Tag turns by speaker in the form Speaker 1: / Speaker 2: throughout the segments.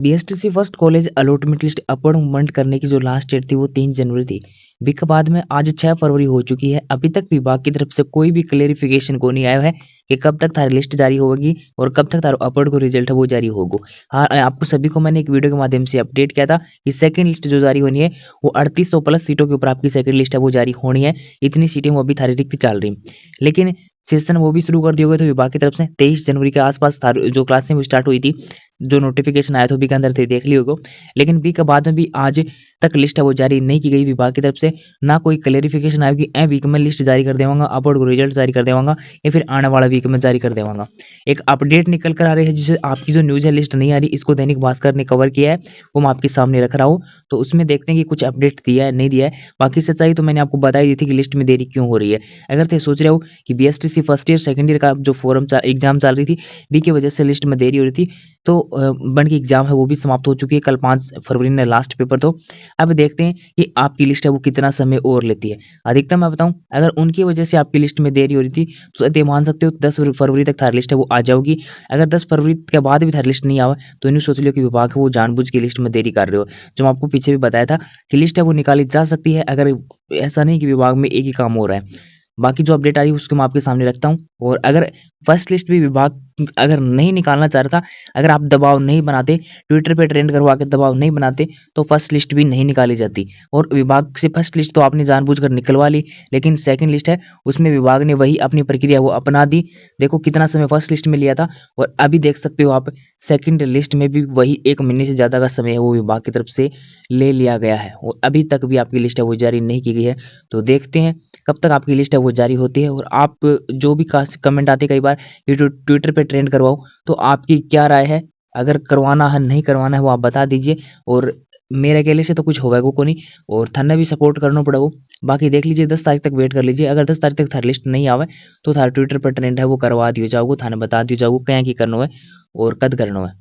Speaker 1: BSTC first college allotment list appointment करने की जो लास्ट डेट थी वो 3 जनवरी थी। के बाद में आज 6 फरवरी हो चुकी है। अभी तक विभाग की तरफ से कोई भी क्लेरिफिकेशन को नहीं आया है कि कब तक थारी लिस्ट जारी होगी और कब तक थारो अपॉइंट को रिजल्ट है वो जारी होगो। हाँ, आपको सभी को मैंने एक वीडियो के माध्यम से अपडेट किया था कि सेकंड लिस्ट जो जारी होनी है वो 3800 प्लस सीटों के ऊपर आपकी सेकंड लिस्ट है वो जारी होनी है। इतनी सीटें वो अभी थारी रिक्त चल रही, लेकिन सेशन वो भी शुरू कर दिए गए थे विभाग की तरफ से। 23 जनवरी के आसपास जो क्लासें वो स्टार्ट हुई थी, जो नोटिफिकेशन आया था बी के अंदर थे, देख लियो। लेकिन बी के बाद में भी आज तक लिस्ट है वो जारी नहीं की गई विभाग की तरफ से। ना कोई क्लेरिफिकेशन आया कि ए वीक में लिस्ट जारी कर देवांगा, अपवर्ड को रिजल्ट जारी कर देवांगा या फिर आने वाला वीक में जारी कर देवांगा। एक अपडेट निकल कर आ रही है जिसे आपकी जो न्यूज़ है लिस्ट नहीं आ रही, इसको दैनिक भास्कर ने कवर किया है, वो मैं आपके सामने रख रहा हूँ। तो उसमें देखते हैं कि कुछ अपडेट दिया है नहीं दिया है। बाकी सच्चाई तो मैंने आपको बताई दी थी कि लिस्ट में देरी क्यों हो रही है। अगर थे सोच रहे हो कि BSTC first year second year का जो फॉर्म एग्जाम चल रही थी, बी की वजह से लिस्ट में देरी हो रही थी, तो बन की एग्जाम है वो भी समाप्त हो चुकी है। कल 5 फरवरी ने लास्ट पेपर। तो अब देखते हैं कि आपकी लिस्ट है वो कितना समय और लेती है। अधिकतम मैं बताऊं, अगर उनकी वजह से आपकी लिस्ट में देरी हो रही थी तो ये मान सकते हो 10 फरवरी तक थारी लिस्ट है वो आ जाओगी। अगर 10 फरवरी के बाद भी थारी लिस्ट नहीं आवे तो इन्हें सोच लियो कि विभाग है वो जानबूझ के लिस्ट में देरी कर रहे हो। जो मैं आपको पीछे भी बताया था कि लिस्ट है वो निकाली जा सकती है, अगर ऐसा नहीं कि विभाग में एक ही काम हो रहा है। बाकी जो अपडेट आ रही है उसको मैं आपके सामने रखता हूँ। और अगर फर्स्ट लिस्ट भी विभाग अगर नहीं निकालना चाह रहा था, अगर आप दबाव नहीं बनाते, ट्विटर पे ट्रेंड करवा के दबाव नहीं बनाते, तो फर्स्ट लिस्ट भी नहीं निकाली जाती। और विभाग से फर्स्ट लिस्ट तो आपने जानबूझकर निकलवा ली, लेकिन सेकंड लिस्ट है उसमें विभाग ने वही अपनी प्रक्रिया वो अपना दी। देखो कितना समय फर्स्ट लिस्ट में लिया था और अभी देख सकते हो आप सेकंड लिस्ट में भी वही 1 महीने से ज़्यादा का समय है वो विभाग की तरफ से ले लिया गया है और अभी तक भी आपकी लिस्ट है वो जारी नहीं की गई है। तो देखते हैं कब तक आपकी लिस्ट है वो जारी होती है। और आप जो भी कमेंट आते कई बार कि ट्विटर पे ट्रेंड करवाओ, तो आपकी क्या राय है? अगर करवाना है नहीं करवाना है वो आप बता दीजिए। और मेरे अकेले से तो कुछ होगा को नहीं, और थाने भी सपोर्ट करना पड़ेगा। बाकी देख लीजिए 10 तारीख तक वेट कर लीजिए। अगर 10 तारीख तक थारी लिस्ट नहीं आवे तो थारे ट्विटर पर ट्रेंड है वो करवा दियो जाओगे, थाने बता दियो जाओगे क्या की करना है और कद करना है।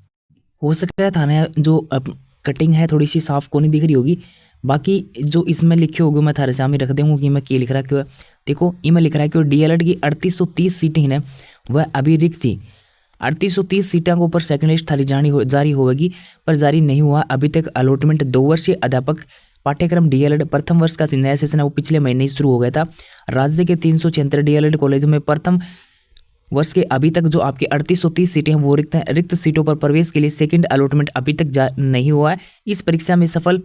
Speaker 1: हो सकता है थाने जो कटिंग है थोड़ी सी साफ को नहीं दिख रही होगी, बाकी जो इसमें लिखे होगे मैं थारे सामने रख दूँगा कि मैं क्या लिख रहा क्यों है। देखो इमें लिख रहा है कि डीएलएड की 3830 सीटें हैं वह अभी रिक्त थी। 3830 सीटों के ऊपर सेकंड लिस्ट थारी जारी होगी, पर जारी नहीं हुआ अभी तक अलॉटमेंट। 2 वर्षीय अध्यापक पाठ्यक्रम डीएलएड प्रथम वर्ष का नया सेशन है वो पिछले महीने ही शुरू हो गया था। राज्य के 376 डीएलएड कॉलेजों में प्रथम वर्ष के अभी तक जो आपकी 3830 सीटें हैं वो रिक्त हैं। रिक्त सीटों पर प्रवेश के लिए सेकंड अलॉटमेंट अभी तक नहीं हुआ है। इस परीक्षा में सफल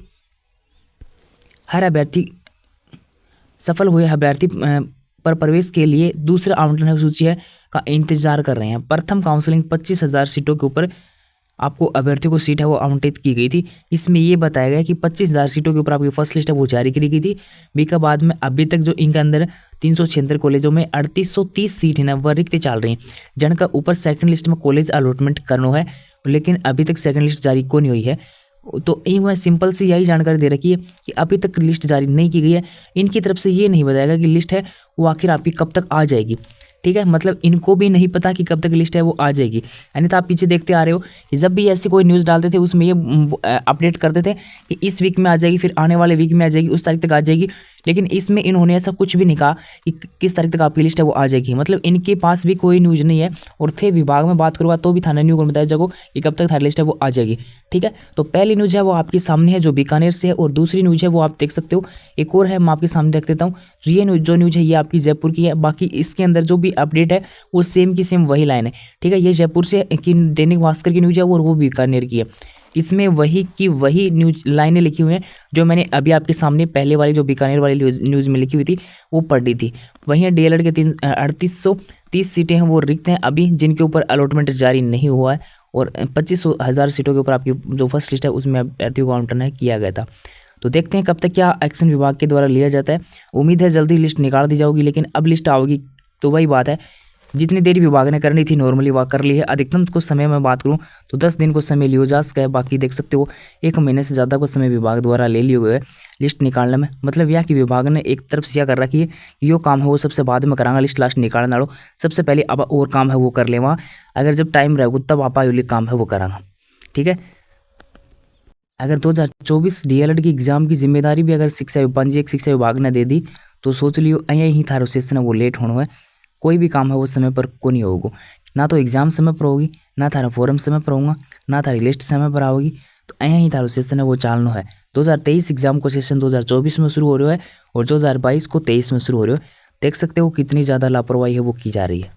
Speaker 1: हुए अभ्यर्थी पर प्रवेश के लिए दूसरा आवंटन सूची है का इंतजार कर रहे हैं। प्रथम काउंसलिंग 25,000 सीटों के ऊपर आपको अभ्यर्थियों को सीट है वो आवंटित की गई थी। इसमें ये बताया गया कि 25,000 सीटों के ऊपर आपकी फर्स्ट लिस्ट है वो जारी करी गई थी। बी के बाद में अभी तक जो इनके अंदर 376 कॉलेजों में 3830 सीट है ना वह रिक्त चल रही हैं, जिनका ऊपर सेकंड लिस्ट में कॉलेज अलॉटमेंट करना है, लेकिन अभी तक सेकंड लिस्ट जारी को नहीं हुई है। तो मैं सिंपल सी यही जानकारी दे रखी है कि अभी तक लिस्ट जारी नहीं की गई है। इनकी तरफ से ये नहीं बताया गया कि लिस्ट है वो आखिर आपकी कब तक आ जाएगी। ठीक है, मतलब इनको भी नहीं पता कि कब तक लिस्ट है वो आ जाएगी। यानी तो आप पीछे देखते आ रहे हो कि जब भी ऐसी कोई न्यूज़ डालते थे उसमें ये अपडेट करते थे कि इस वीक में आ जाएगी, फिर आने वाले वीक में आ जाएगी, उस तारीख तक आ जाएगी। लेकिन इसमें इन्होंने ऐसा कुछ भी नहीं कहा कि किस तारीख तक आपकी लिस्ट है वो आ जाएगी। मतलब इनके पास भी कोई न्यूज़ नहीं है। और थे विभाग में बात करूँगा तो भी थाना न्यूज़ को बताया जाएगा कि कब तक थारी लिस्ट है वो आ जाएगी। ठीक है, तो पहली न्यूज़ है वो आपके सामने है जो बीकानेर से है, और दूसरी न्यूज़ है वो आप देख सकते हो। एक और है मैं आपके सामने रख देता हूँ। ये न्यूज़ है ये आपकी जयपुर की है। बाकी इसके अंदर जो भी अपडेट है वो सेम की सेम वही लाइन है। ठीक है, ये जयपुर से की दैनिक भास्कर की न्यूज़ है और वो बीकानेर की है। इसमें वही की वही न्यूज लाइनें लिखी हुई हैं जो मैंने अभी आपके सामने पहले वाली जो बीकानेर वाली न्यूज़ में लिखी हुई थी वो पढ़ी थी। वहीं डीएलएड के 3830 सीटें हैं वो रिक्त हैं अभी, जिनके ऊपर अलॉटमेंट जारी नहीं हुआ है। और 25,000 सीटों के ऊपर आपकी जो फर्स्ट लिस्ट है उसमें अभ्यर्थियों का आवंटन किया गया था। तो देखते हैं कब तक क्या एक्शन विभाग के द्वारा लिया जाता है। उम्मीद है जल्दी लिस्ट निकाल दी जाएगी, लेकिन अब लिस्ट आओगी तो वही बात है जितनी देरी विभाग ने करनी थी नॉर्मली वह कर ली है। अधिकतम कुछ समय में बात करूं तो 10 दिन को समय लियो जा सका है। बाकी देख सकते हो 1 महीने से ज़्यादा को समय विभाग द्वारा ले लिया गया है लिस्ट निकालने में। मतलब यह कि विभाग ने एक तरफ से यह कर रखी है कि यो काम है वो सबसे बाद में करांगा, लिस्ट लास्ट निकालना लो सबसे पहले अब और काम है वो कर ले वहाँ, अगर जब टाइम रहेगा तब आप काम है वो करांगा। ठीक है, अगर 2024 डीएलएड की एग्जाम की जिम्मेदारी भी अगर शिक्षा विभाग ने दे दी तो सोच लियो यहीं थारो सेशन है वो लेट होना है। कोई भी काम है वो समय पर को नहीं होगा, ना तो एग्जाम समय पर होगी, ना थारा फॉर्म समय पर होगा, ना थारी लिस्ट समय पर आओगी। तो ऐ ही थारो सेशन है वो चालनो है। 2023 एग्जाम को सेशन 2024 में शुरू हो रहा है और 2022 को 23 में शुरू हो रहा है। देख सकते हो कितनी ज़्यादा लापरवाही है वो की जा रही है।